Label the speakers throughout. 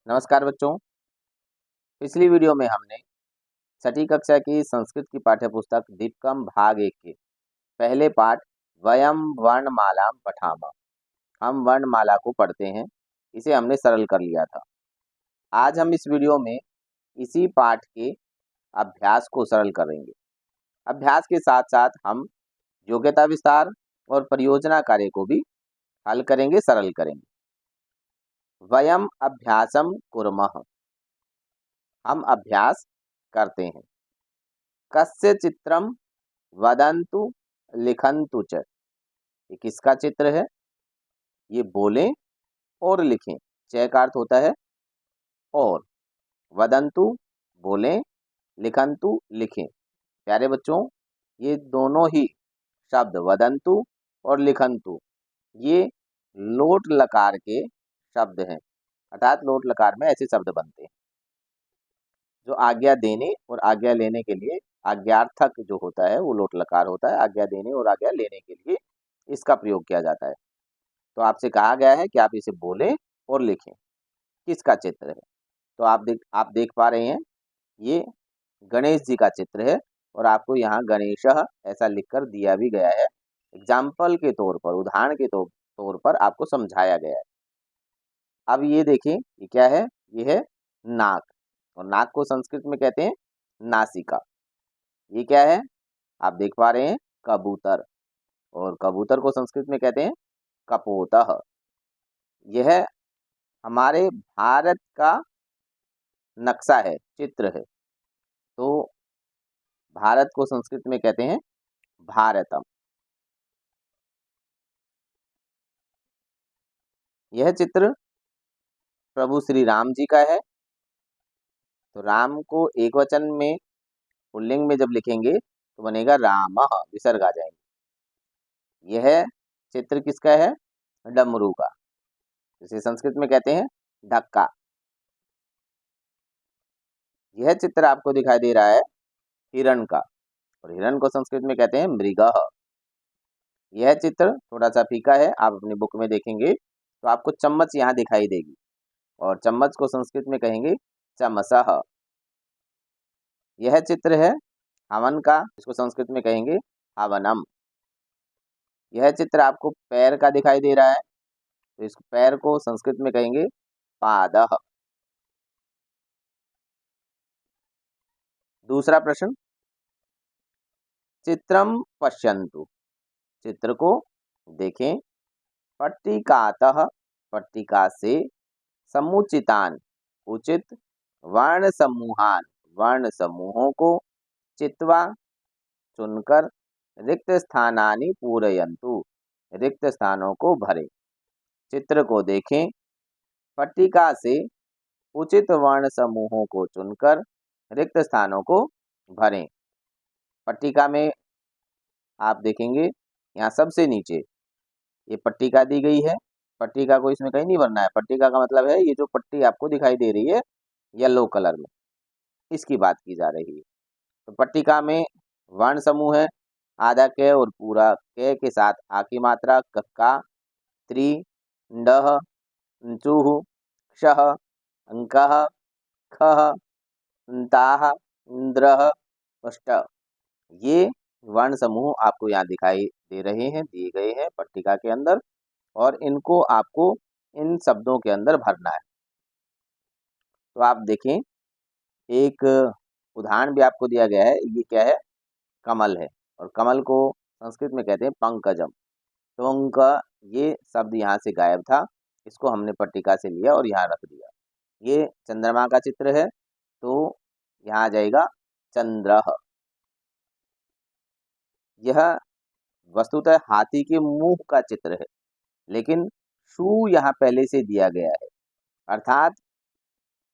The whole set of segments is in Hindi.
Speaker 1: नमस्कार बच्चों। पिछली वीडियो में हमने छठी कक्षा की संस्कृत की पाठ्य पुस्तक दीपकम भाग 1 के पहले पाठ वयम वर्णमाला पठामा, हम वर्णमाला को पढ़ते हैं, इसे हमने सरल कर लिया था। आज हम इस वीडियो में इसी पाठ के अभ्यास को सरल करेंगे। अभ्यास के साथ साथ हम योग्यता विस्तार और परियोजना कार्य को भी हल करेंगे, सरल करेंगे। वयम अभ्यासम कुर्मः, हम अभ्यास करते हैं। कस्य चित्रम वदंतु लिखंतु च, ये किसका चित्र है? ये बोलें और लिखें। च का अर्थ होता है और, वदंतु बोलें, लिखंतु लिखें। प्यारे बच्चों, ये दोनों ही शब्द वदंतु और लिखंतु ये लोट लकार के शब्द हैं, अर्थात लोट लकार में ऐसे शब्द बनते हैं जो आज्ञा देने और आज्ञा लेने के लिए, आज्ञार्थक जो होता है वो लोट लकार होता है। आज्ञा देने और आज्ञा लेने के लिए इसका प्रयोग किया जाता है। तो आपसे कहा गया है कि आप इसे बोलें और लिखें। किसका चित्र है? तो आप देख पा रहे हैं, ये गणेश जी का चित्र है और आपको यहाँ गणेशः ऐसा लिखकर दिया भी गया है। एग्जाम्पल के तौर पर, उदाहरण के तौर पर आपको समझाया गया है। अब ये देखें, ये क्या है? ये है नाक, और नाक को संस्कृत में कहते हैं नासिका। ये क्या है? आप देख पा रहे हैं, कबूतर, और कबूतर को संस्कृत में कहते हैं कपोतः। यह हमारे भारत का नक्शा है, चित्र है। तो भारत को संस्कृत में कहते हैं भारतम। यह चित्र प्रभु श्री राम जी का है। तो राम को एक वचन में, पुल्लिंग में जब लिखेंगे तो बनेगा रामः, विसर्ग आ जाएंगे। यह चित्र किसका है? डमरू का, जिसे संस्कृत में कहते हैं ढक्का। यह चित्र आपको दिखाई दे रहा है हिरण का, और हिरण को संस्कृत में कहते हैं मृगः। यह चित्र थोड़ा सा फीका है, आप अपनी बुक में देखेंगे तो आपको चम्मच यहाँ दिखाई देगी, और चम्मच को संस्कृत में कहेंगे चमसः। यह चित्र है हवन का, इसको संस्कृत में कहेंगे हवनम। यह चित्र आपको पैर का दिखाई दे रहा है, तो इस पैर को संस्कृत में कहेंगे पादः। दूसरा प्रश्न, चित्रम पश्यन्तु, चित्र को देखें। पट्टिकातः, पट्टिका से, समुचितान, उचित, वर्ण समूहान, वर्ण समूहों को, चित्वा, चुनकर, रिक्त स्थानानि पूरयन्तु, रिक्त स्थानों को भरें। चित्र को देखें, पट्टिका से उचित वर्ण समूहों को चुनकर रिक्त स्थानों को भरें। पट्टिका में आप देखेंगे यहाँ सबसे नीचे ये पट्टिका दी गई है। पट्टिका को इसमें कहीं नहीं भरना है। पट्टिका का मतलब है ये जो पट्टी आपको दिखाई दे रही है येलो कलर में, इसकी बात की जा रही है। तो पट्टिका में वर्ण समूह है, आधा क और पूरा क के साथ आ की मात्रा, कक्का, त्रि, डह, चूह, क्षः, अंकः, खः, ताः, इंद्रः, अष्ट। ये वर्ण समूह आपको यहाँ दिखाई दे रहे हैं, दिए गए हैं पट्टिका के अंदर, और इनको आपको इन शब्दों के अंदर भरना है। तो आप देखें, एक उदाहरण भी आपको दिया गया है। ये क्या है? कमल है, और कमल को संस्कृत में कहते हैं पंकजम। तो उनका ये शब्द यहाँ से गायब था, इसको हमने पट्टिका से लिया और यहाँ रख दिया। ये चंद्रमा का चित्र है, तो यहाँ आ जाएगा चंद्रः। यह वस्तुतः हाथी के मुंह का चित्र है, लेकिन शू यहाँ पहले से दिया गया है, अर्थात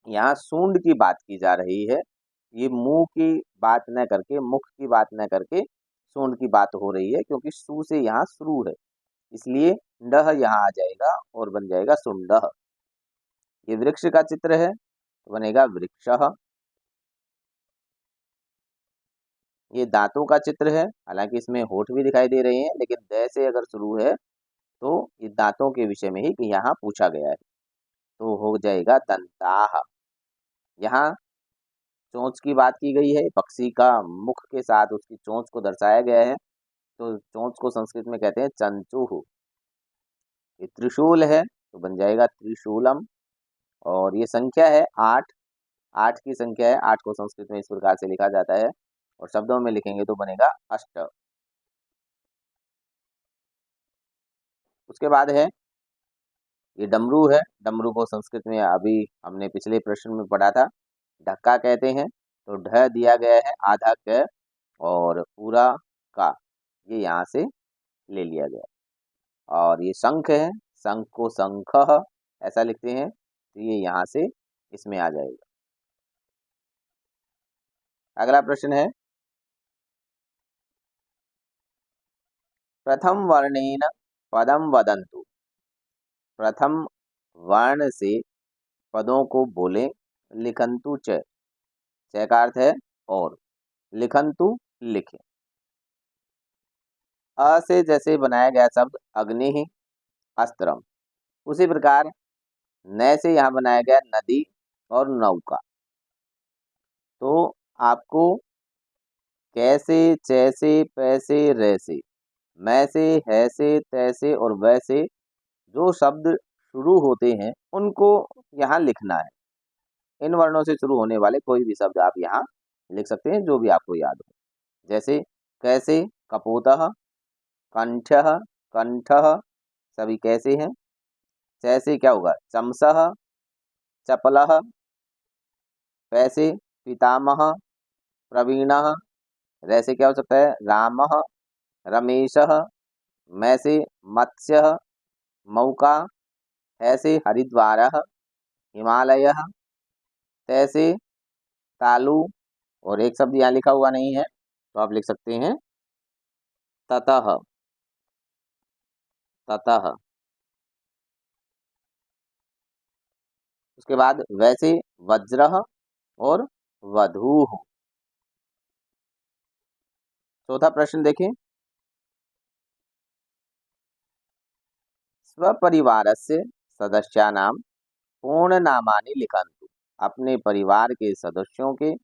Speaker 1: यहाँ सूंड की बात की जा रही है। ये मुंह की बात न करके, मुख की बात न करके सूंड की बात हो रही है, क्योंकि शू से यहाँ शुरू है, इसलिए डह यहाँ आ जाएगा और बन जाएगा सुंडह। ये वृक्ष का चित्र है, तो बनेगा वृक्षः। ये दांतों का चित्र है, हालांकि इसमें होठ भी दिखाई दे रहे हैं, लेकिन द से अगर शुरू है तो ये दांतों के विषय में ही यहाँ पूछा गया है। तो हो जाएगा दंताः। यहाँ चोंच की बात की गई है, पक्षी का मुख के साथ उसकी चोंच को दर्शाया गया है, तो चोंच को संस्कृत में कहते हैं चंचुः। ये त्रिशूल है तो बन जाएगा त्रिशूलम। और ये संख्या है 8, 8 की संख्या है, 8 को संस्कृत में इस प्रकार से लिखा जाता है और शब्दों में लिखेंगे तो बनेगा अष्ट। उसके बाद है ये डमरू है। डमरू को संस्कृत में अभी हमने पिछले प्रश्न में पढ़ा था, ढक्का कहते हैं। तो ढ दिया गया है आधा क और पूरा का, ये यहाँ से ले लिया गया। और ये शंख है, शंख को शंखः ऐसा लिखते हैं, तो ये यहाँ से इसमें आ जाएगा। अगला प्रश्न है, प्रथम वर्णेन पदम वदन्तु। प्रथम वर्ण से पदों को बोले, लिखन्तु च, च का अर्थ है और, लिखन्तु लिखें। अ से जैसे बनाया गया शब्द अग्नि ही अस्त्रम, उसी प्रकार न से यहाँ बनाया गया नदी और नौका। तो आपको कैसे, चैसे, पैसे, रैसे, मैं से, है से, तैसे और वैसे जो शब्द शुरू होते हैं उनको यहाँ लिखना है। इन वर्णों से शुरू होने वाले कोई भी शब्द आप यहाँ लिख सकते हैं, जो भी आपको याद हो। जैसे कैसे कपोतः, कंठः कंठः, सभी कैसे हैं। कैसे क्या होगा चमसः चपलः, पैसे पितामह प्रवीणः, रैसे क्या हो सकता है रामः रमेशः, मैं से मत्स्यः मौका, ऐसे हरिद्वारः हिमालयः, तैसे तालु, और एक शब्द यहाँ लिखा हुआ नहीं है तो आप लिख सकते हैं ततः, ततः। उसके बाद वैसे वज्रः और वधूः। चौथा प्रश्न देखें, स्वपरिवारस्य सदस्यानां पूर्णनामानि लिखन्तु। अपने परिवार के सदस्यों के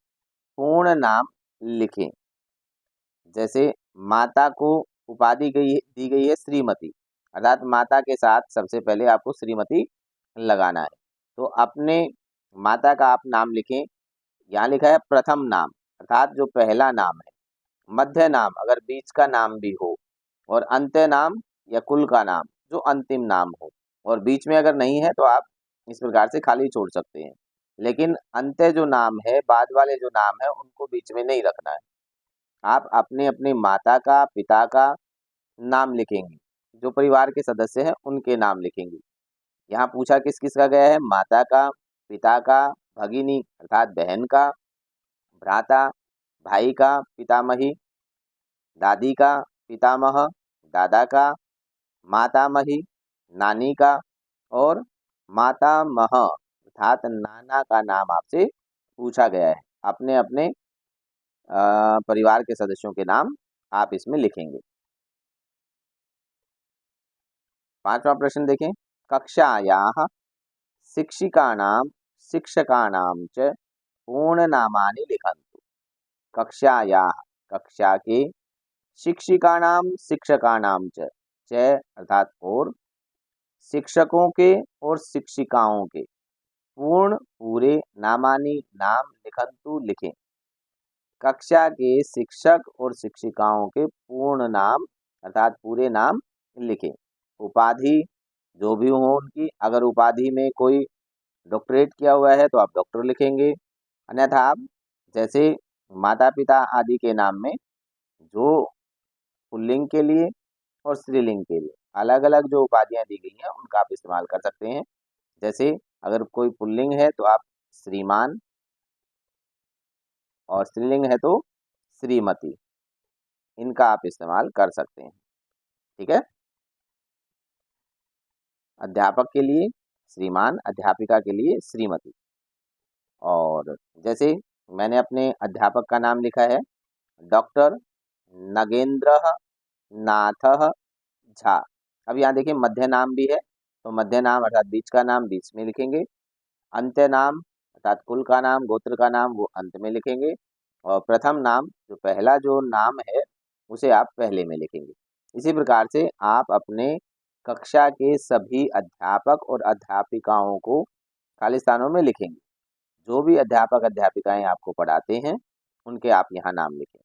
Speaker 1: पूर्ण नाम लिखें। जैसे माता को उपाधि दी गई है श्रीमती, अर्थात माता के साथ सबसे पहले आपको श्रीमती लगाना है। तो अपने माता का आप नाम लिखें। यहाँ लिखा है प्रथम नाम, अर्थात जो पहला नाम है, मध्य नाम अगर बीच का नाम भी हो, और अंत्य नाम या कुल का नाम जो अंतिम नाम हो, और बीच में अगर नहीं है तो आप इस प्रकार से खाली छोड़ सकते हैं। लेकिन अंत्य जो नाम है, बाद वाले जो नाम है, उनको बीच में नहीं रखना है। आप अपने अपने माता का, पिता का नाम लिखेंगे, जो परिवार के सदस्य हैं उनके नाम लिखेंगे। यहाँ पूछा किस किस का गया है, माता का, पिता का, भगिनी अर्थात बहन का, भ्राता भाई का, पितामही दादी का, पितामह दादा का, मातामही नानी का, और मातामह अर्थात नाना का नाम आपसे पूछा गया है। अपने अपने परिवार के सदस्यों के नाम आप इसमें लिखेंगे। पांचवा प्रश्न देखें, कक्षायाः शिक्षिकाणां शिक्षकाणां च पूर्णनामानि लिखन्तु। कक्षायाः कक्षा के, शिक्षिकाणां शिक्षकाणां च अर्थात और, शिक्षकों के और शिक्षिकाओं के पूर्ण पूरे नामानि नाम लिखन्तु लिखें। कक्षा के शिक्षक और शिक्षिकाओं के पूर्ण नाम अर्थात पूरे नाम लिखें। उपाधि जो भी हो उनकी, अगर उपाधि में कोई डॉक्टरेट किया हुआ है तो आप डॉक्टर लिखेंगे, अन्यथा आप जैसे माता पिता आदि के नाम में जो पुल्लिंग के लिए और स्त्रीलिंग के लिए अलग अलग जो उपाधियां दी गई हैं उनका आप इस्तेमाल कर सकते हैं। जैसे अगर कोई पुल्लिंग है तो आप श्रीमान, और स्त्रीलिंग है तो श्रीमती, इनका आप इस्तेमाल कर सकते हैं। ठीक है, अध्यापक के लिए श्रीमान, अध्यापिका के लिए श्रीमती। और जैसे मैंने अपने अध्यापक का नाम लिखा है डॉक्टर नगेंद्र नाथ झा। अब यहाँ देखिए मध्य नाम भी है, तो मध्य नाम अर्थात बीच का नाम बीच में लिखेंगे, अंत्य नाम अर्थात कुल का नाम गोत्र का नाम वो अंत में लिखेंगे, और प्रथम नाम जो पहला जो नाम है उसे आप पहले में लिखेंगे। इसी प्रकार से आप अपने कक्षा के सभी अध्यापक और अध्यापिकाओं को खाली स्थानों में लिखेंगे। जो भी अध्यापक अध्यापिकाएं आपको पढ़ाते हैं उनके आप यहाँ नाम लिखें।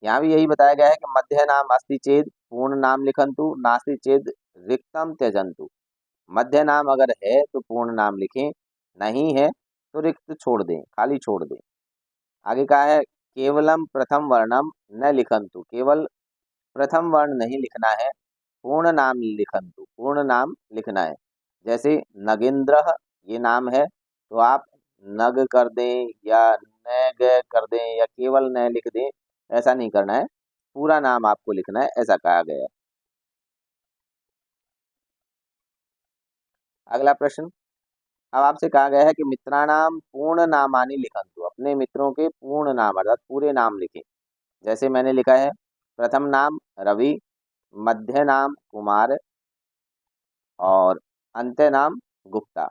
Speaker 1: यहाँ भी यही बताया गया है कि मध्य नाम अस्ति चेद पूर्ण नाम लिखंतु, नास्ति चेद रिक्तम त्यजंतु। मध्य नाम अगर है तो पूर्ण नाम लिखें, नहीं है तो रिक्त छोड़ दें, खाली छोड़ दें। आगे कहा है केवलम प्रथम वर्णम न लिखंतु, केवल प्रथम वर्ण नहीं लिखना है, पूर्ण नाम लिखंतु, पूर्ण नाम लिखना है। जैसे नगेंद्र ये नाम है तो आप नग कर दें या नग कर दें या केवल न लिख दें, ऐसा नहीं करना है, पूरा नाम आपको लिखना है, ऐसा कहा गया है। अगला प्रश्न, अब आपसे कहा गया है कि मित्राणाम पूर्ण नामानि लिखंतु, अपने मित्रों के पूर्ण नाम अर्थात पूरे नाम लिखें। जैसे मैंने लिखा है प्रथम नाम रवि, मध्य नाम कुमार और अंत्य नाम गुप्ता।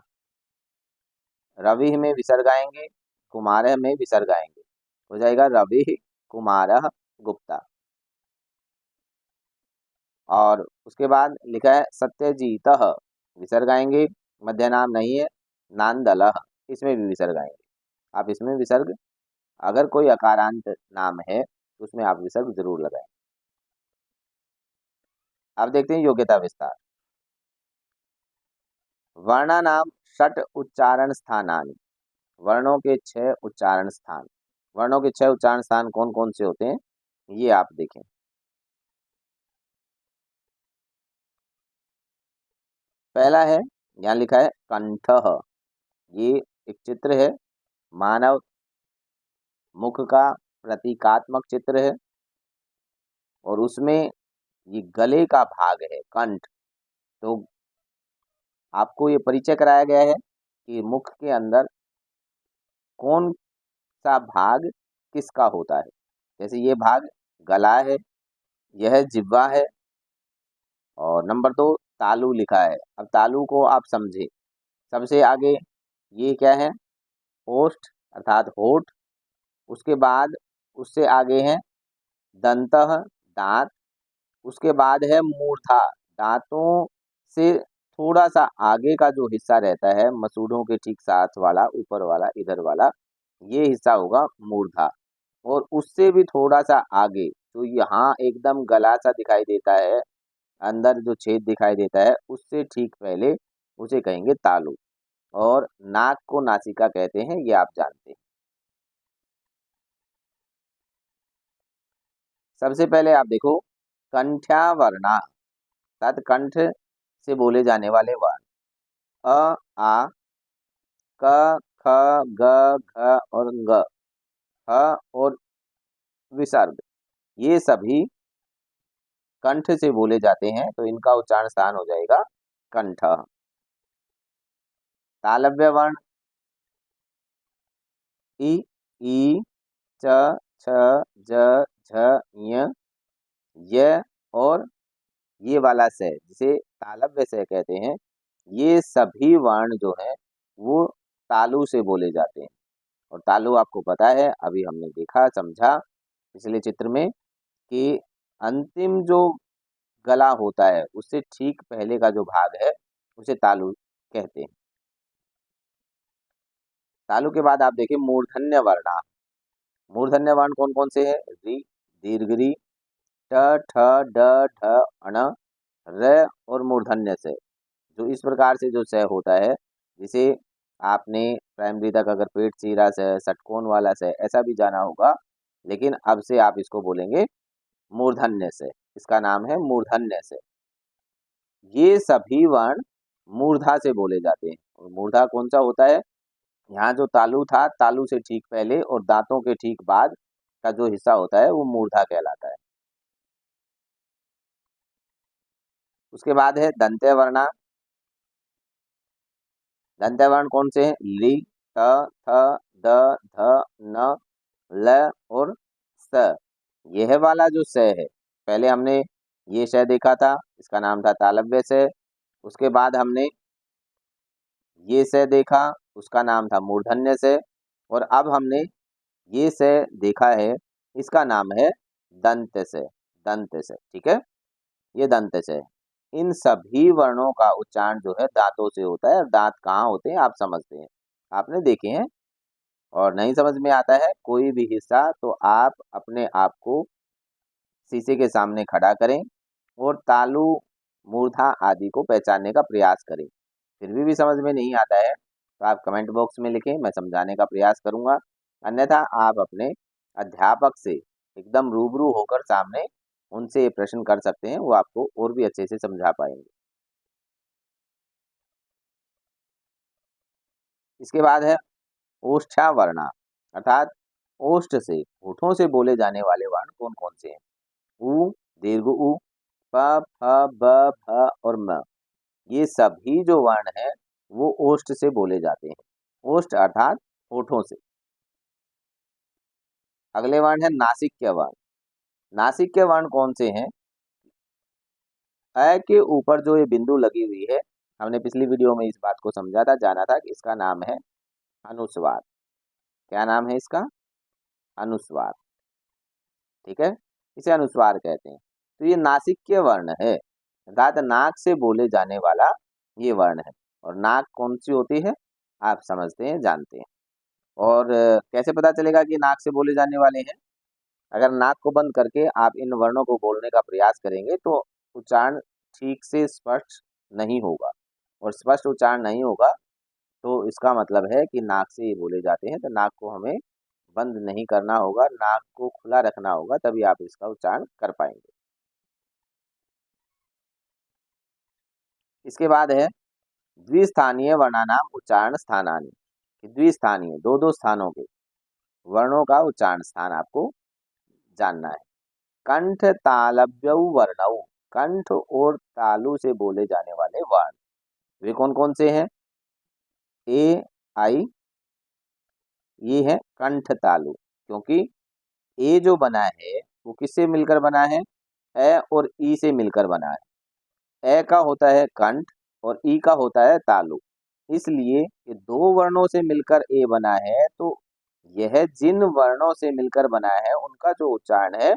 Speaker 1: रवि में विसर्ग आएंगे, कुमार में विसर्ग आएंगे, हो जाएगा रवि कुमार गुप्ता। और उसके बाद लिखा है सत्यजीत, विसर्ग आएंगे, मध्य नाम नहीं है, नांदल, इसमें भी विसर्ग आएंगे। आप इसमें विसर्ग, अगर कोई अकारांत नाम है तो उसमें आप विसर्ग जरूर लगाएं। अब देखते हैं योग्यता विस्तार। वर्णानाम षट उच्चारण स्थानानि, वर्णों के 6 उच्चारण स्थान। वर्णों के 6 उच्चारण स्थान कौन कौन से होते हैं ये आप देखें। पहला है, यहाँ लिखा है कंठ, ये एक चित्र है, मानव मुख का प्रतीकात्मक चित्र है, और उसमें ये गले का भाग है कंठ। तो आपको ये परिचय कराया गया है कि मुख के अंदर कौन सा भाग किसका होता है। जैसे ये भाग गला है, यह जिह्वा है, और नंबर 2 तालू लिखा है। अब तालू को आप समझे, सबसे आगे ये क्या है, ओष्ठ अर्थात होठ, उसके बाद उससे आगे है दंतः दांत, उसके बाद है मूर्धा, दांतों से थोड़ा सा आगे का जो हिस्सा रहता है, मसूड़ों के ठीक साथ वाला, ऊपर वाला, इधर वाला, ये हिस्सा होगा मूर्धा। और उससे भी थोड़ा सा आगे तो यहाँ एकदम गला सा दिखाई देता है, अंदर जो छेद दिखाई देता है उससे ठीक पहले उसे कहेंगे तालु। और नाक को नासिका कहते हैं, ये आप जानते हैं। सबसे पहले आप देखो कंठ्यावरणा, अर्थात कंठ से बोले जाने वाले वर्ण, अ आ क ख ग घ और ग, ह और विसर्ग, ये सभी कंठ से बोले जाते हैं, तो इनका उच्चारण स्थान हो जाएगा कंठ। तालव्य वर्ण इ, ई, च, छ, ज, झ, ञ, य और ये वाला से, जिसे तालव्य से कहते हैं, ये सभी वर्ण जो है वो तालु से बोले जाते हैं। और तालु आपको पता है, अभी हमने देखा समझा पिछले चित्र में, कि अंतिम जो गला होता है उससे ठीक पहले का जो भाग है उसे तालु कहते हैं। तालु के बाद आप देखिए मूर्धन्य वर्ण। मूर्धन्य वर्ण कौन कौन से हैं, री, दीर्घ री, ट, ठ, ड, ढ, अण, र और मूर्धन्य से। जो इस प्रकार से जो स होता है, जिसे आपने प्राइमरी तक अगर पेट चीरा से, षटकोण वाला से, ऐसा भी जाना होगा, लेकिन अब से आप इसको बोलेंगे मूर्धन्य से, इसका नाम है मूर्धन्य से। ये सभी वर्ण मूर्धा से बोले जाते हैं। और मूर्धा कौन सा होता है, यहाँ जो तालु था, तालु से ठीक पहले और दांतों के ठीक बाद का जो हिस्सा होता है वो मूर्धा कहलाता है। उसके बाद है दंत्य वर्णा। दंत्य वर्ण कौन से हैं, लि, त, थ, द, ध, न, ल और स। यह वाला जो स है, पहले हमने ये श देखा था, इसका नाम था तालव्य श। उसके बाद हमने ये स देखा, उसका नाम था मूर्धन्य श। और अब हमने ये स देखा है, इसका नाम है दंत स। दंत स, ठीक है, ये दंत स है। इन सभी वर्णों का उच्चारण जो है दांतों से होता है। और दांत कहाँ होते हैं आप समझते हैं, आपने देखे हैं। और नहीं समझ में आता है कोई भी हिस्सा, तो आप अपने आप को शीशे के सामने खड़ा करें और तालु, मूर्धा आदि को पहचानने का प्रयास करें। फिर भी समझ में नहीं आता है तो आप कमेंट बॉक्स में लिखें, मैं समझाने का प्रयास करूंगा। अन्यथा आप अपने अध्यापक से एकदम रूबरू होकर सामने उनसे ये प्रश्न कर सकते हैं, वो आपको और भी अच्छे से समझा पाएंगे। इसके बाद है ओष्ठ्यावर्णा, अर्थात ओष्ठ से, होठों से बोले जाने वाले वर्ण कौन कौन से हैं। उ, दीर्घ उ, प, फ, ब, भ और म, ये सभी जो वर्ण हैं वो ओष्ठ से बोले जाते हैं। ओष्ठ अर्थात होठों से। अगले वर्ण है नासिक्य वर्ण। नासिक्य वर्ण कौन से हैं। अ के ऊपर जो ये बिंदु लगी हुई है, हमने पिछली वीडियो में इस बात को समझा था, जाना था कि इसका नाम है अनुस्वार। क्या नाम है इसका, अनुस्वार, ठीक है, इसे अनुस्वार कहते हैं। तो ये नासिक्य वर्ण है, अर्थात नाक से बोले जाने वाला ये वर्ण है। और नाक कौन सी होती है आप समझते हैं, जानते हैं। और कैसे पता चलेगा कि नाक से बोले जाने वाले हैं। अगर नाक को बंद करके आप इन वर्णों को बोलने का प्रयास करेंगे तो उच्चारण ठीक से स्पष्ट नहीं होगा। और स्पष्ट उच्चारण नहीं होगा तो इसका मतलब है कि नाक से ये बोले जाते हैं। तो नाक को हमें बंद नहीं करना होगा, नाक को खुला रखना होगा, तभी आप इसका उच्चारण कर पाएंगे। इसके बाद है द्विस्थानीय वर्णानाम उच्चारण स्थानानि। द्विस्थानीय, दो दो स्थानों के वर्णों का उच्चारण स्थान आपको जानना है। कंठ तालव्यौ वर्णौ, कंठ और तालु से बोले जाने वाले वर्ण वे कौन कौन से हैं। ए, आई, ये है कंठ तालु, क्योंकि ए जो बना है वो किससे मिलकर बना है, ए और ई से मिलकर बना है। ए का होता है कंठ और ई का होता है तालु। इसलिए ये दो वर्णों से मिलकर ए बना है, तो यह जिन वर्णों से मिलकर बना है उनका जो उच्चारण है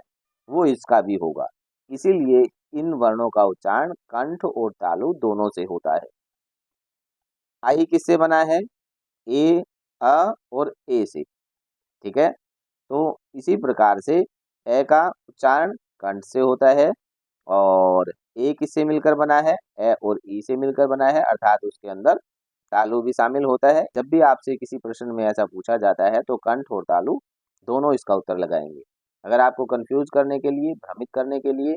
Speaker 1: वो इसका भी होगा। इसीलिए इन वर्णों का उच्चारण कंठ और तालु दोनों से होता है। आई किससे बना है, ए, अ और ए से, ठीक है। तो इसी प्रकार से ए का उच्चारण कंठ से होता है। और ए किससे मिलकर बना है, ए और ई से मिलकर बना है, अर्थात उसके अंदर तालु भी शामिल होता है। जब भी आपसे किसी प्रश्न में ऐसा पूछा जाता है तो कंठ और तालु दोनों इसका उत्तर लगाएंगे। अगर आपको कंफ्यूज करने के लिए, भ्रमित करने के लिए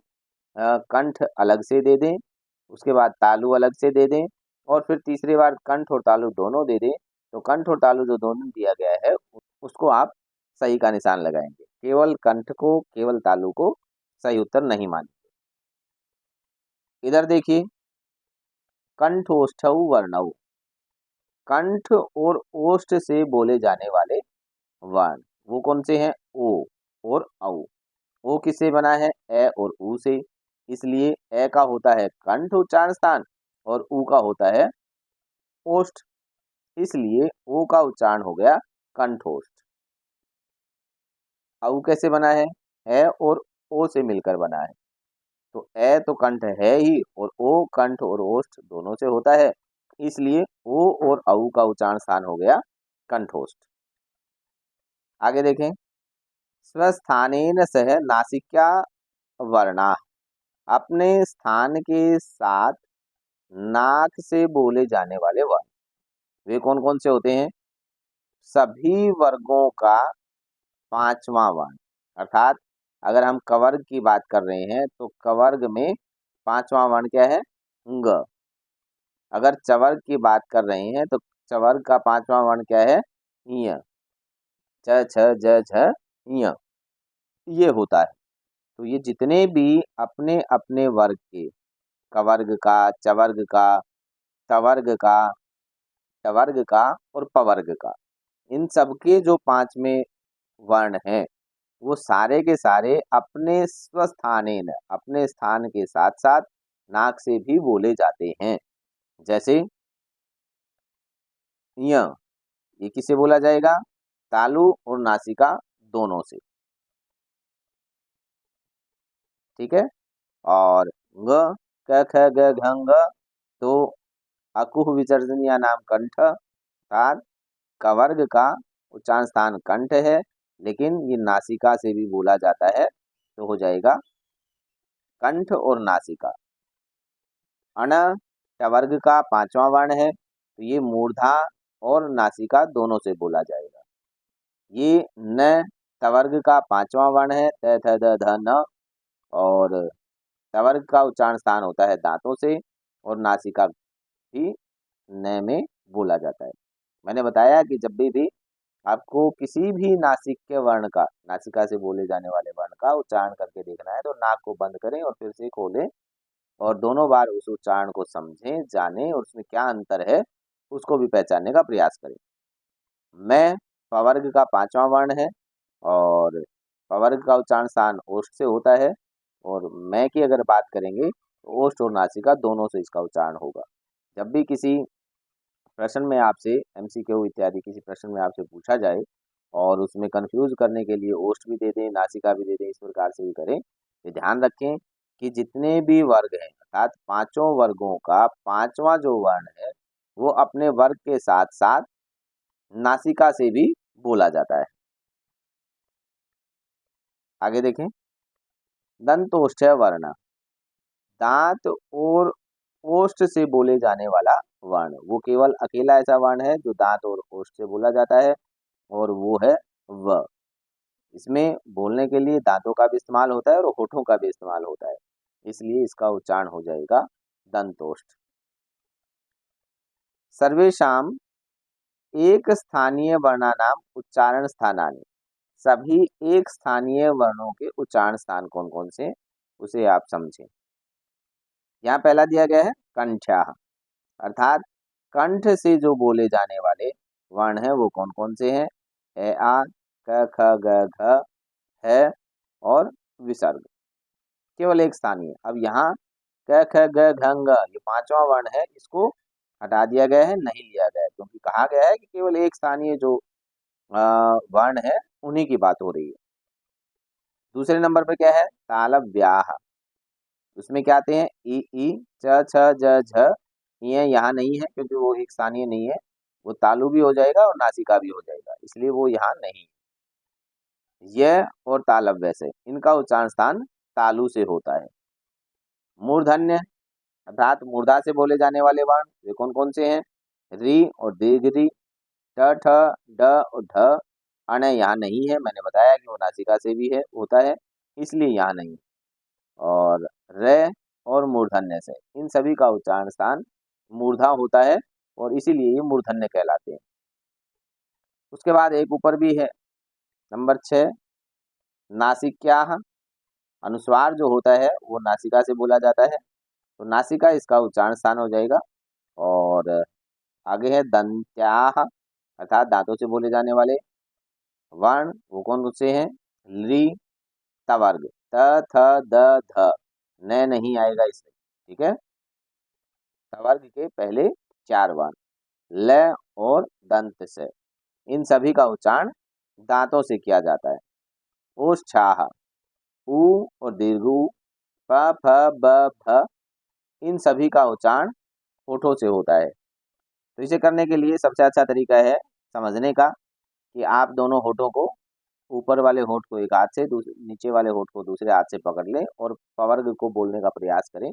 Speaker 1: कंठ अलग से दे दें, उसके बाद तालु अलग से दे दें, और फिर तीसरी बार कंठ और तालु दोनों दे दें, तो कंठ और तालु जो दोनों दिया गया है उसको आप सही का निशान लगाएंगे। केवल कंठ को, केवल तालु को सही उत्तर नहीं मानेंगे। इधर देखिए, कंठोष्ठौ वर्णौ, कंठ और ओष्ठ से बोले जाने वाले वर्ण वो कौन से हैं, ओ और औ। ओ किससे बना है, ए और ऊ से। इसलिए ए का होता है कंठ उच्चारण स्थान और ऊ का होता है ओष्ठ। इसलिए ओ का उच्चारण हो गया कंठोष्ठ। औ कैसे बना है, ए और ओ से मिलकर बना है। तो ए तो कंठ है ही, और ओ कंठ और ओष्ठ दोनों से होता है। इसलिए ओ और औ का उच्चारण स्थान हो गया कंठोष्ठ। आगे देखें, स्वस्थानेन सह नासिक्या वर्णा, अपने स्थान के साथ नाक से बोले जाने वाले वर्ण वे कौन कौन से होते हैं। सभी वर्गों का पांचवा वर्ण, अर्थात अगर हम कवर्ग की बात कर रहे हैं तो कवर्ग में पांचवा वर्ण क्या है, ङ। अगर चवर्ग की बात कर रहे हैं तो चवर्ग का पांचवा वर्ण क्या है, ञ। च, छ, ज, झ, ञ, ये होता है। तो ये जितने भी अपने अपने वर्ग के, कवर्ग का, चवर्ग का, तवर्ग का, टवर्ग का और पवर्ग का, इन सबके जो पांचवें वर्ण हैं वो सारे के सारे अपने स्वस्थानेन, अपने स्थान के साथ साथ नाक से भी बोले जाते हैं। जैसे य, ये किससे बोला जाएगा? तालु और नासिका दोनों से। ठीक है। और ग, क ख ग घ ng, तो अकुह विसर्जनीय नाम कंठ, अर्थात कवर्ग का उच्चारण स्थान कंठ है, लेकिन ये नासिका से भी बोला जाता है, तो हो जाएगा कंठ और नासिका। अण टवर्ग का पांचवा वर्ण है, तो ये मूर्धा और नासिका दोनों से बोला जाएगा। ये न टवर्ग का पांचवा वर्ण है, त थ द ध न, और टवर्ग का उच्चारण स्थान होता है दांतों से, और नासिका भी न में बोला जाता है। मैंने बताया कि जब भी आपको किसी भी नासिक के वर्ण का, नासिका से बोले जाने वाले वर्ण का उच्चारण करके देखना है, तो नाक को बंद करें और फिर से खोलें, और दोनों बार उस उच्चारण को समझें, जानें और उसमें क्या अंतर है उसको भी पहचानने का प्रयास करें। मैं पवर्ग का पांचवा वर्ण है, और पवर्ग का उच्चारण स्थान ओष्ठ से होता है, और मैं की अगर बात करेंगे तो ओष्ठ और नासिका दोनों से इसका उच्चारण होगा। जब भी किसी प्रश्न में आपसे एमसीक्यू इत्यादि किसी प्रश्न में आपसे पूछा जाए और उसमें कंफ्यूज करने के लिए ओष्ठ भी दे दें, नासिका भी दे दें, इस प्रकार से भी करें, तो ध्यान रखें कि जितने भी वर्ग हैं, अर्थात पांचों वर्गों का पांचवा जो वर्ण है वो अपने वर्ग के साथ साथ नासिका से भी बोला जाता है। आगे देखें, दंतोष्ठ वर्ण, दांत और ओष्ठ से बोले जाने वाला वर्ण, वो केवल अकेला ऐसा वर्ण है जो दांत और ओष्ठ से बोला जाता है, और वो है व। इसमें बोलने के लिए दांतों का भी इस्तेमाल होता है और होठों का भी इस्तेमाल होता है, इसलिए इसका उच्चारण हो जाएगा दंतोष्ठ। सर्वेशाम एक स्थानीय वर्णानाम उच्चारण स्थानानि, सभी एक स्थानीय वर्णों के उच्चारण स्थान कौन कौन से, उसे आप समझें। यहाँ पहला दिया गया है कंठ्या, अर्थात कंठ से जो बोले जाने वाले वर्ण हैं वो कौन कौन से हैं? ए आ, क ख ग घ, है और विसर्ग, केवल एक स्थानीय। अब यहाँ क ख ग घ ng, ये पांचवा वर्ण है, इसको हटा दिया गया है, नहीं लिया गया है, क्योंकि कहा गया है कि केवल एक स्थानीय जो वर्ण है उन्हीं की बात हो रही है। दूसरे नंबर पे क्या है? तालब व्याह, उसमें क्या आते हैं? ई च छ ज झ, ये यहाँ नहीं है क्योंकि वो एक स्थानीय नहीं है, वो तालु भी हो जाएगा और नासिका भी हो जाएगा, इसलिए वो यहाँ नहीं। यह और तालव्य से, इनका उच्चारण स्थान तालु से होता है। मूर्धन्य, अर्थात मूर्धा से बोले जाने वाले वर्ण वे कौन कौन से हैं? री और दीर्घ री, ट ठ ड और ढ। अण यहाँ नहीं है, मैंने बताया कि वो नासिका से भी है होता है, इसलिए यहाँ नहीं। और रे और मूर्धन्य से, इन सभी का उच्चारण स्थान मूर्धा होता है, और इसीलिए ये मूर्धन्य कहलाते हैं। उसके बाद एक ऊपर भी है, नंबर 6, नासिक्याः, अनुस्वार जो होता है वो नासिका से बोला जाता है, तो नासिका इसका उच्चारण स्थान हो जाएगा। और आगे है दंत्याः, अर्थात दांतों से बोले जाने वाले वर्ण वो कौन से हैं? ली, तवर्ग, त थ द ध, न नहीं आएगा इसमें, ठीक है। तवर्ग के पहले 4 वर्ण, ल और दंत से, इन सभी का उच्चारण दांतों से किया जाता है। ओष्ठाः, ऊ और दीर्घ ऊ, प फ ब भ, इन सभी का उच्चारण होठों से होता है। तो इसे करने के लिए सबसे अच्छा तरीका है समझने का कि आप दोनों होठों को, ऊपर वाले होठ को एक हाथ से, नीचे वाले होठ को दूसरे हाथ से पकड़ लें और पवर्ग को बोलने का प्रयास करें।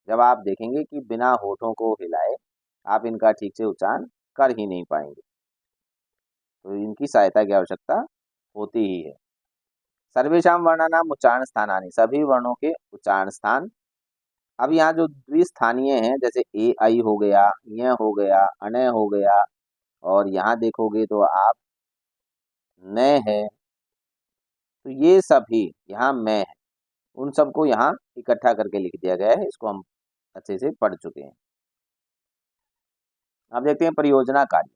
Speaker 1: जब आप देखेंगे कि बिना होठों को हिलाए आप इनका ठीक से उच्चारण कर ही नहीं पाएंगे, तो इनकी सहायता की आवश्यकता होती ही है। सर्वेशाम वर्णानाम उच्चारण स्थानानि, सभी वर्णों के उच्चारण स्थान। अब यहाँ जो द्विस्थानीय हैं, जैसे ए आई हो गया, य हो गया, अण हो गया, और यहाँ देखोगे तो आप न है, तो ये सभी यहाँ मैं है, उन सबको यहाँ इकट्ठा करके लिख दिया गया है, इसको हम अच्छे से पढ़ चुके हैं। अब देखते हैं परियोजना कार्य।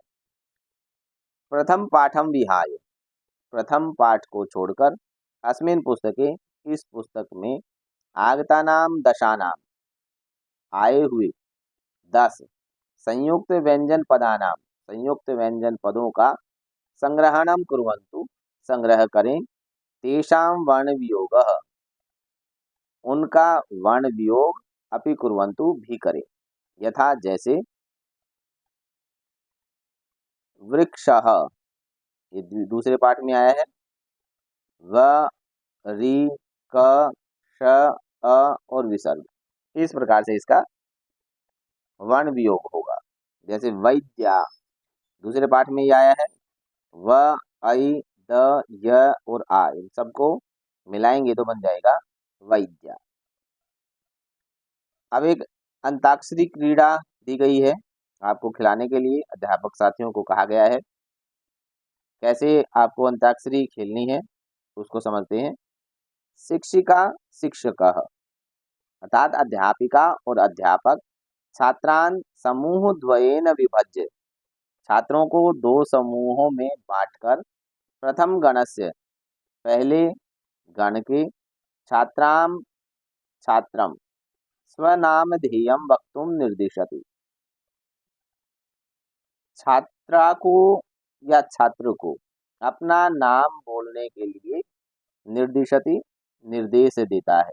Speaker 1: प्रथम पाठम विहाय, प्रथम पाठ को छोड़कर अस्मिन् पुस्तके, इस पुस्तक में आगतानां दशानां, आए हुए 10 संयुक्त व्यंजन पदानां, संयुक्त व्यंजन पदों का संग्रहणं कुर्वन्तु, संग्रह करें, तेषां वर्ण वियोगः, उनका वर्ण वियोग अपि कुर्वन्तु भी करें, यथा जैसे वृक्षः, ये दूसरे पाठ में आया है, व रि क श अ और विसर्ग, इस प्रकार से इसका वर्ण वियोग होगा। जैसे वैद्या, दूसरे पाठ में ये आया है, व ऐ द य और आ, इन सबको मिलाएंगे तो बन जाएगा वैद्या। अब एक अंताक्षरी क्रीड़ा दी गई है आपको खिलाने के लिए, अध्यापक साथियों को कहा गया है। कैसे आपको अंताक्षरी खेलनी है उसको समझते हैं। शिक्षिका शिक्षकः, अर्थात अध्यापिका और अध्यापक छात्रान समूह द्वयेन विभज्य, छात्रों को दो समूहों में बांटकर प्रथम गणस्य, पहले गण के, छात्राम छात्रम स्वनामधेयं वक्तुम निर्दिशति, छात्रा को या छात्र को अपना नाम बोलने के लिए निर्दिशति, निर्देश देता है।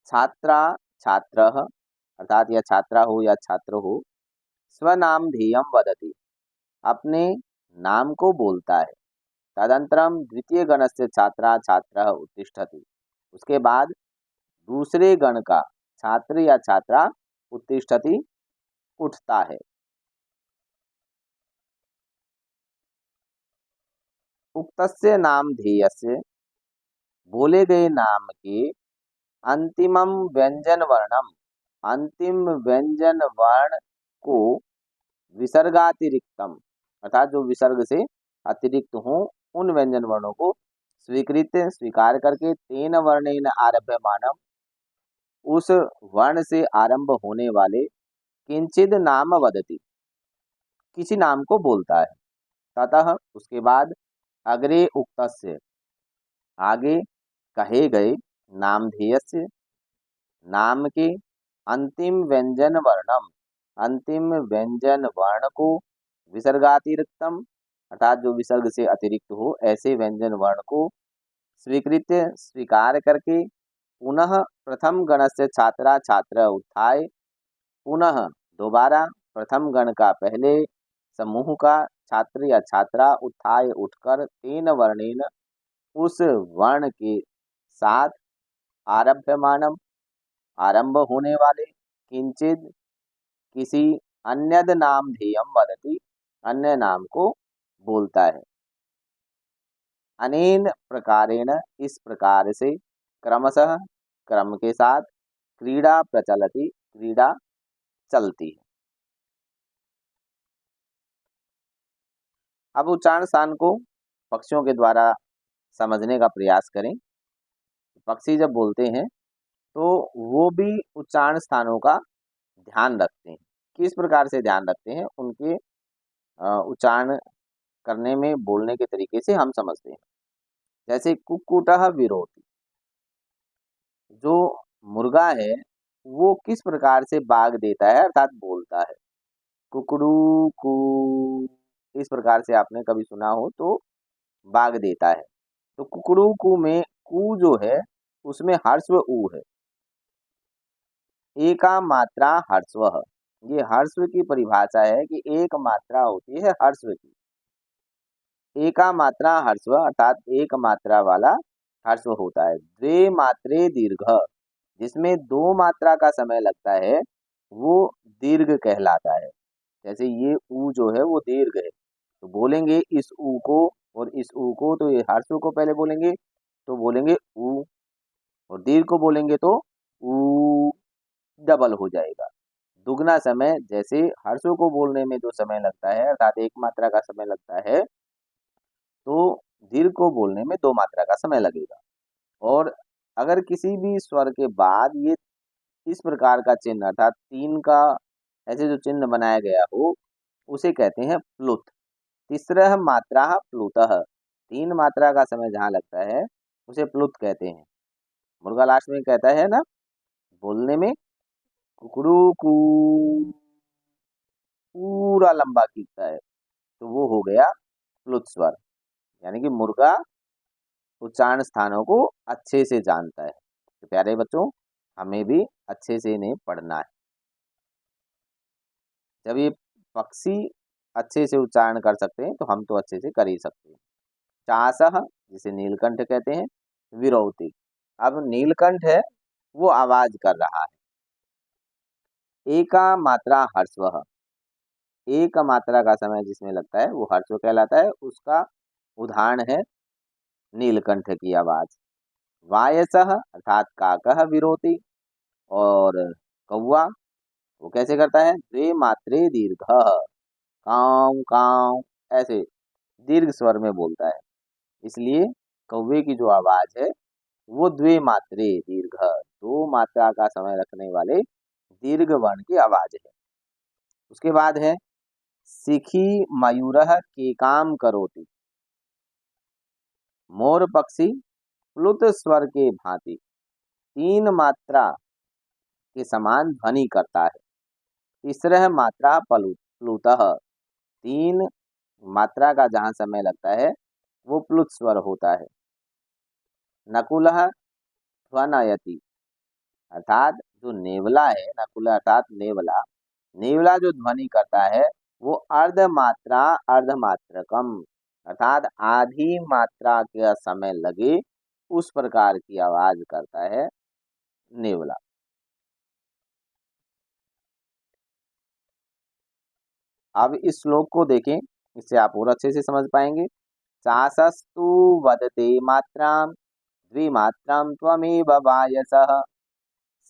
Speaker 1: छात्रा छात्रः, अर्थात या छात्रा हो या छात्र हो, स्वनामधेयं वदति, अपने नाम को बोलता है। तदनंतरम द्वितीय गणस्य छात्रा छात्रः उत्तिष्ठति, उसके बाद दूसरे गण का छात्र या छात्रा उत्तिष्ठति, उठता है। उक्तस्य नामधेयस्य, बोले गए नाम के, अंतिमम व्यंजन वर्णम, अंतिम व्यंजन वर्ण को, विसर्गातिरिक्तम, अर्थात जो विसर्ग से अतिरिक्त हो उन व्यंजन वर्णों को स्वीकृत स्वीकार करके, तेन वर्णेन आरभ्यमानम, उस वर्ण से आरंभ होने वाले, किंचिद नाम वदति, किसी नाम को बोलता है। ततः उसके बाद अग्रे उक्तस्य, आगे कहे गए, नामधेयस्य, नाम के, अंतिम व्यंजन वर्णम, अंतिम व्यंजन वर्ण को, विसर्गातिरिक्तम, अर्थात जो विसर्ग से अतिरिक्त हो ऐसे व्यंजन वर्ण को स्वीकृत स्वीकार करके, पुनः प्रथम गणस्य छात्रा छात्र उत्थाय, पुनः दोबारा प्रथम गण का पहले समूह का छात्र या छात्रा उत्थाय उठकर, तेन वर्णेन, उस वर्ण के साथ, आरभ्यमानम, आरंभ होने वाले, किंचित, किसी, अन्यद नामधेयम वदति, अन्य नाम को बोलता है। अनेन प्रकारेण, इस प्रकार से, क्रमशः, क्रम के साथ, क्रीड़ा प्रचलति, क्रीड़ा चलती है। अब उच्चारण स्थान को पक्षियों के द्वारा समझने का प्रयास करें। पक्षी जब बोलते हैं तो वो भी उच्चारण स्थानों का ध्यान रखते हैं। किस प्रकार से ध्यान रखते हैं, उनके उच्चारण करने में, बोलने के तरीके से हम समझते हैं। जैसे कुक्कुटः विरोति, जो मुर्गा है वो किस प्रकार से बाग देता है, अर्थात बोलता है, कुकड़ू कू, इस प्रकार से आपने कभी सुना हो तो बाग देता है। तो कुकड़ू कू में कू जो है उसमें हर्स्व ऊ है, एका मात्रा हर्स्व, ये हर्स्व की परिभाषा है कि एक मात्रा होती है हर्स्व की। एका मात्रा हर्स्व अर्थात एक मात्रा वाला हर्स्व होता है। द्वे मात्रे दीर्घ, जिसमें दो मात्रा का समय लगता है वो दीर्घ कहलाता है। जैसे ये ऊ जो है वो दीर्घ है, तो बोलेंगे इस ऊ को और इस ऊ को, तो ये हर्स्व को पहले बोलेंगे तो बोलेंगे ऊ, और दीर्घ को बोलेंगे तो ऊ, डबल हो जाएगा, दुगना समय। जैसे हर्षों को बोलने में जो समय लगता है अर्थात एक मात्रा का समय लगता है, तो दीर्घ को बोलने में दो मात्रा का समय लगेगा। और अगर किसी भी स्वर के बाद ये इस प्रकार का चिन्ह अर्थात तीन का ऐसे जो चिन्ह बनाया गया हो, उसे कहते हैं प्लुत। तीसरा मात्रा प्लुतः, तीन मात्रा का समय जहाँ लगता है उसे प्लुत कहते हैं। मुर्गा लास्ट में कहता है ना बोलने में, कुकड़ू कू, पूरा लंबा खींचता है, तो वो हो गया प्लुत स्वर। यानी कि मुर्गा उच्चारण स्थानों को अच्छे से जानता है। तो प्यारे बच्चों, हमें भी अच्छे से इन्हें पढ़ना है। जब ये पक्षी अच्छे से उच्चारण कर सकते हैं तो हम तो अच्छे से कर ही सकते हैं। चासह, जिसे नीलकंठ कहते हैं, विरौती। अब नीलकंठ है वो आवाज कर रहा है। एका मात्रा हर्षव, एक मात्रा का समय जिसमें लगता है वो हर्षव कहलाता है। उसका उदाहरण है नीलकंठ की आवाज। वायसह अर्थात काकह विरोती, और कौवा वो कैसे करता है, द्वे मात्रे दीर्घ, काव काव ऐसे दीर्घ स्वर में बोलता है। इसलिए कौवे की जो आवाज है वो द्वे मात्रे दीर्घ, दो मात्रा का समय रखने वाले दीर्घ वर्ण की आवाज है। उसके बाद है सिखी मयूरः के काम करोति, मोर पक्षी प्लुत स्वर के भांति तीन मात्रा के समान ध्वनि करता है। तीसरह मात्रा प्लुतः, तीन मात्रा का जहाँ समय लगता है वो प्लुत स्वर होता है। नकुलः ध्वनयति, अर्थात जो नेवला है, नकुल अर्थात नेवला, नेवला जो ध्वनि करता है वो अर्धमात्रा अर्धमात्रकम, अर्थात आधी मात्रा के समय लगे उस प्रकार की आवाज करता है नेवला। अब इस श्लोक को देखें, इससे आप और अच्छे से समझ पाएंगे। सासस्तु वदते मात्रां द्विमात्रां त्वमेव वायसः,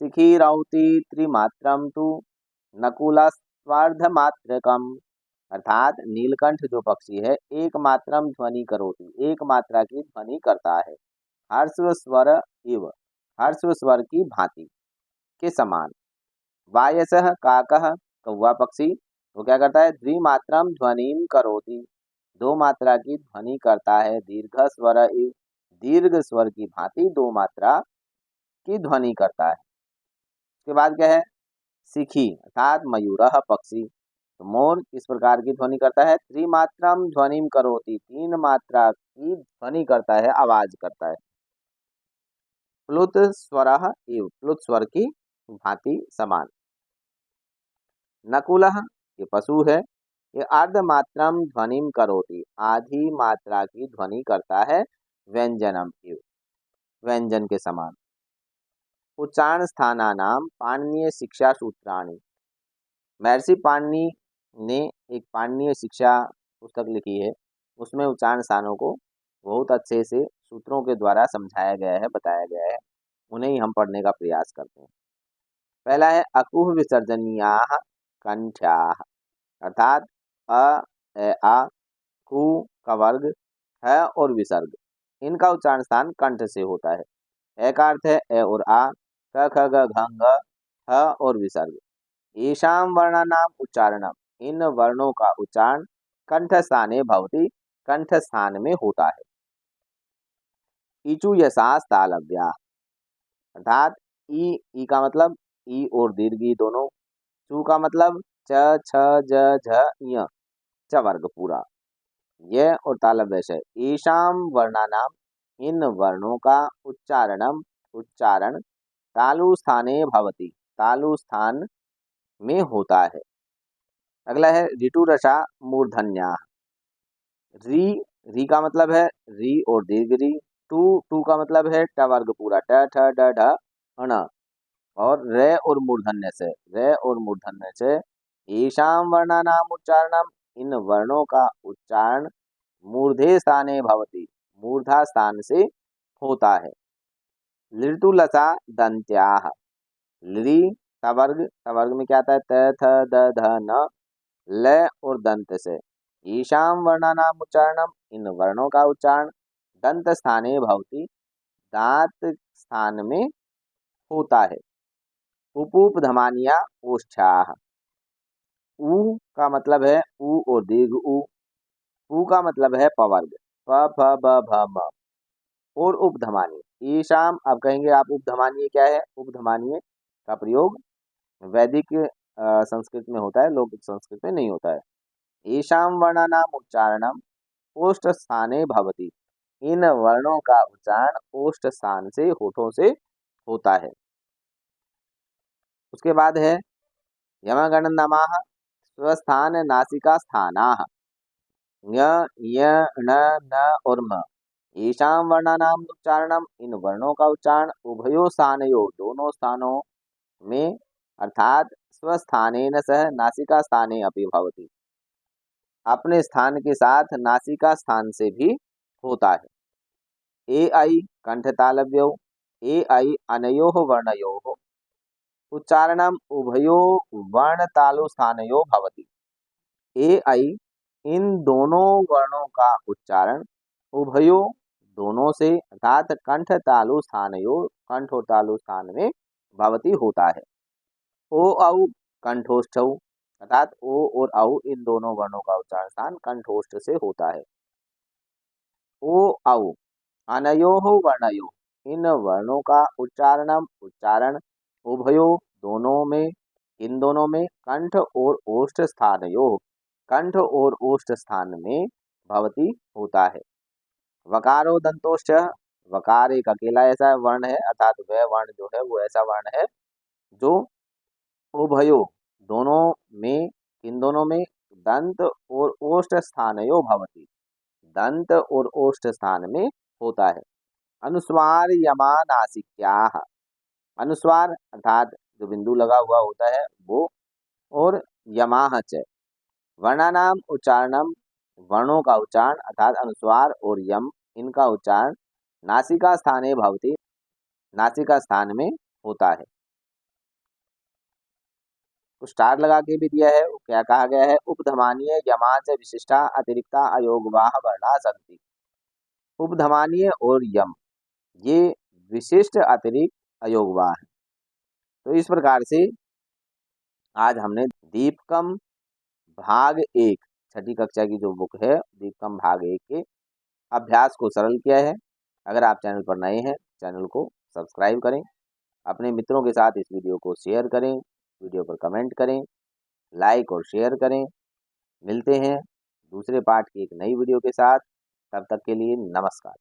Speaker 1: शिखिरौति त्रिमात्रं तु नकुलस्त्वार्धमात्रकम्, अर्थात नीलकंठ जो पक्षी है एक मात्रम ध्वनि करोति, एक मात्रा की ध्वनि करता है। हर्स्व स्वर इव, हर्स्व स्वर की भांति के समान। वायसः काकः, कौवा पक्षी वो क्या करता है, द्विमात्रम ध्वनिम करोति, दो मात्रा की ध्वनि करता है। दीर्घ स्वर इव, दीर्घ स्वर की भांति दो मात्रा की ध्वनि करता है। उसके बाद क्या है, सिखी अर्थात मयूरः पक्षी, तो मोर किस प्रकार की ध्वनि करता है, त्रिमात्रम ध्वनिम करोति, तीन मात्रा की ध्वनि करता है, आवाज करता है। प्लुत स्वरः इव, प्लुत स्वर की भांति समान। नकुलः ये पशु है, ये अर्धमात्रम ध्वनिम करोति, आधी मात्रा की ध्वनि करता है। व्यंजनम इव, व्यंजन के समान। उच्चारण स्थानानाम पाणिनीय शिक्षा सूत्राणि, महर्षि पाणिनि ने एक पाणिनीय शिक्षा पुस्तक लिखी है, उसमें उच्चारण स्थानों को बहुत अच्छे से सूत्रों के द्वारा समझाया गया है, बताया गया है। उन्हें ही हम पढ़ने का प्रयास करते हैं। पहला है अकुह विसर्जनीयाः कंठ्याः, अर्थात अ ए आ कु का वर्ग है और विसर्ग, इनका उच्चारण स्थान कंठ से होता है। ए का अर्थ है ए और आ, क ख ग घ घ, ह और विसर्ग। येषां वर्णानाम उच्चारणम, इन वर्णों का उच्चारण कंठ स्थाने भवति, कंठ स्थान में होता है। इचु यशास तालव्या, अर्थात ई का मतलब ई और दीर्घ ई दोनों, चू का मतलब च छ ज झ य, च वर्ग पूरा, यह और तालव्य है। ईशाम वर्णानाम, इन वर्णों का उच्चारणम, उच्चारण तालु स्थाने भवति, तालु स्थान में होता है। अगला है ऋतु रसा मूर्धन्या, री, री का मतलब है री और दीर्घ री, टू, टू का मतलब है ट वर्ग पूरा, ट ठ ड ढ ण, और रे और मूर्धन्य से, रे और मूर्धन्य से ईशाम वर्णानाम उच्चारणम, इन वर्णों का उच्चारण मूर्धे स्थाने भवति, मूर्धा स्थान से होता है। लृतुलसा दंत्याः, लृ तवर्ग, तवर्ग में क्या आता है, त थ द ध न, ल और दंत से। ईशाम वर्णानाम उच्चारणम, इन वर्णों का उच्चारण दंत स्थाने भवति, दांत स्थान में होता है। उपूप धमानिया ओष्ठ्याः, ऊ का मतलब है ऊ और दीर्घ ऊ, ऊ का मतलब है पवर्ग, प फ ब भ म और उपधमानीय। ईशाम, अब कहेंगे आप उपधमानीय क्या है? उपधमानीय का प्रयोग वैदिक संस्कृत में होता है, लौकिक संस्कृत में नहीं होता है। ईशाम वर्णानाम उच्चारणम ओष्ठ स्थाने भवति। इन वर्णों का उच्चारण ओष्ठ स्थान से, होठों से होता है। उसके बाद है यमगण नमः स्वस्थान नासिका स्थानाः। य य ण न और म ईशाम वर्णानाम उच्चारणम, इन वर्णों का उच्चारण उभयो स्थानयो, दोनों स्थानों में अर्थात स्वस्थानेन सह नासिका स्थाने अपि भवति, अपने स्थान के साथ नासिका स्थान से भी होता है। ए ऐ कंठ तालव्यौ ए ऐ अनयोः वर्णयोः उच्चारणम उभयो वर्ण तालु स्थानयो भवति। ए ऐ, इन दोनों वर्णों का उच्चारण उभयो, दोनों से अर्थात कंठ तालु स्थानयो, कंठ और तालु स्थान में भवति होता है। ओ औ कंठोष्ठौ, अर्थात ओ और औ इन दोनों वर्णों का उच्चारण स्थान कंठोष्ठ से होता है। ओ औ अनयोः वर्णयोः, इन वर्णों का उच्चारण उभयो, दोनों में, इन दोनों में कंठ और ओष्ठ स्थानयोः, कंठ और ओष्ठ स्थान में भवति होता है। वकारो दंतोश्च, वकार एक अकेला ऐसा वर्ण है, अर्थात वह वर्ण जो है वो ऐसा वर्ण है जो उभयो, दोनों में, इन दोनों में दंत और ओष्ठ स्थानयो भवति, दंत और ओष्ठ स्थान में होता है। अनुस्वार यमा नासिक्याः, अनुस्वार अर्थात जो बिंदु लगा हुआ होता है वो, और यमाः च वर्णानाम उच्चारणम, वर्णों का उच्चारण अर्थात अनुस्वार और यम, इनका उच्चारण नासिका स्थाने भवति, नासिका स्थान में होता है। कुछ स्टार लगा के भी दिया है, वो क्या कहा गया है? उपधमानीय यमाच विशिष्टा अतिरिक्ता अयोगवाह वर्णा सन्ति। उपधमानीय और यम ये विशिष्ट अतिरिक्त अयोगवाह है। तो इस प्रकार से आज हमने दीपकम भाग 1, छठी कक्षा की जो बुक है दीपकम भाग 1 के अभ्यास को सरल किया है। अगर आप चैनल पर नए हैं, चैनल को सब्सक्राइब करें, अपने मित्रों के साथ इस वीडियो को शेयर करें, वीडियो पर कमेंट करें, लाइक और शेयर करें। मिलते हैं दूसरे पार्ट की एक नई वीडियो के साथ, तब तक के लिए नमस्कार।